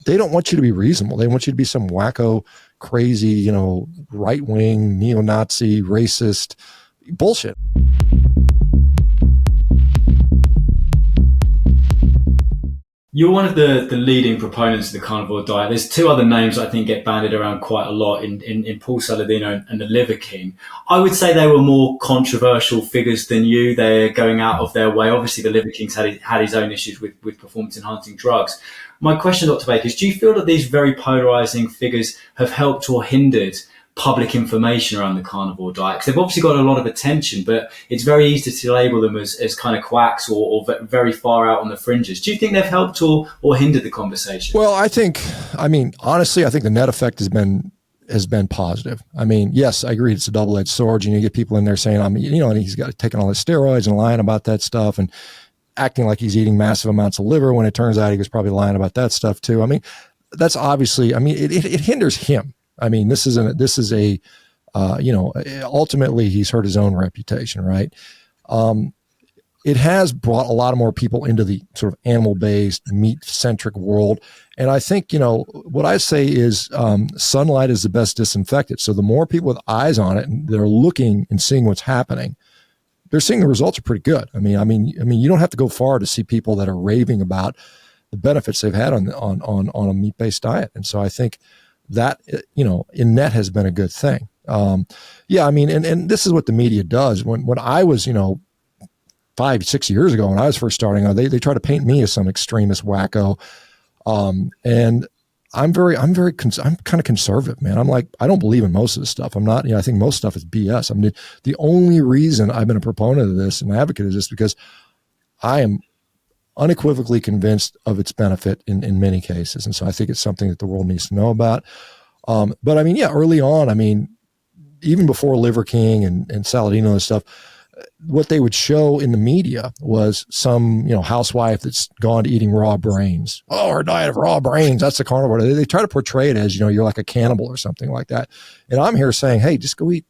they don't want you to be reasonable. They want you to be some wacko, crazy, right-wing, neo-Nazi, racist bullshit. You're one of the leading proponents of the carnivore diet. There's two other names that I think get bandied around quite a lot in Paul Saladino and the Liver King. I would say they were more controversial figures than you. They're going out of their way. Obviously, the Liver King's had his own issues with performance-enhancing drugs. My question, Dr. Baker, is do you feel that these very polarizing figures have helped or hindered public information around the carnivore diet? Because they've obviously got a lot of attention, but it's very easy to label them as kind of quacks or very far out on the fringes. Do you think they've helped or hindered the conversation? Well, honestly, I think the net effect has been positive. Yes, I agree. It's a double-edged sword. You get people in there saying, and he's got taking all his steroids and lying about that stuff and acting like he's eating massive amounts of liver when it turns out he was probably lying about that stuff too. That's obviously, it hinders him. Ultimately he's hurt his own reputation, right? It has brought a lot of more people into the sort of animal-based, meat-centric world. And I think, what I say is sunlight is the best disinfectant. So the more people with eyes on it and they're looking and seeing what's happening, they're seeing the results are pretty good. You don't have to go far to see people that are raving about the benefits they've had on a meat-based diet. And so I think that, in net has been a good thing. And this is what the media does. When I was, 5-6 years ago, when I was first starting out, they tried to paint me as some extremist wacko. And I'm kind of conservative, man. I'm like, I don't believe in most of this stuff. I'm not, I think most stuff is BS. The only reason I've been a proponent of this and advocate is just because I am unequivocally convinced of its benefit in many cases. And so I think it's something that the world needs to know about. But early on, even before Liver King and Saladino and stuff, what they would show in the media was some, housewife that's gone to eating raw brains. Oh, her diet of raw brains, that's the carnivore. They try to portray it as, you're like a cannibal or something like that. And I'm here saying, hey, just go eat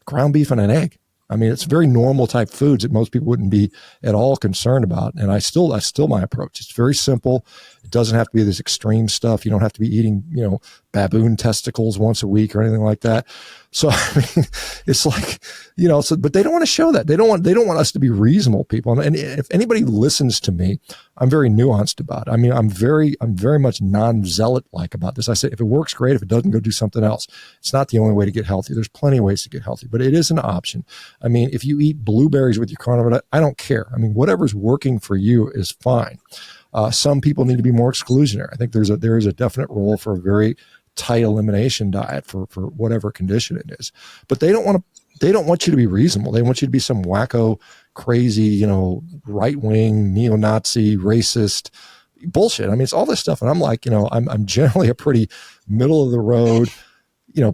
ground beef and an egg. It's very normal type foods that most people wouldn't be at all concerned about. And that's still my approach. It's very simple. It doesn't have to be this extreme stuff. You don't have to be eating, baboon testicles once a week or anything like that. So, it's like, but they don't want to show that. They don't want us to be reasonable people. And if anybody listens to me, I'm very nuanced about it. I'm very much non-zealot like about this. I say, if it works, great. If it doesn't, go do something else. It's not the only way to get healthy. There's plenty of ways to get healthy, but it is an option. If you eat blueberries with your carnivore diet, I don't care. Whatever's working for you is fine. Some people need to be more exclusionary. I think there is a definite role for a very tight elimination diet for whatever condition it is. But they don't want you to be reasonable. They want you to be some wacko, crazy, right-wing, neo-Nazi, racist bullshit. It's all this stuff. And I'm like, I'm generally a pretty middle of the road,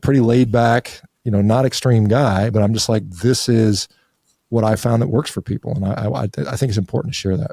pretty laid back, not extreme guy, but I'm just like, this is what I found that works for people. And I think it's important to share that.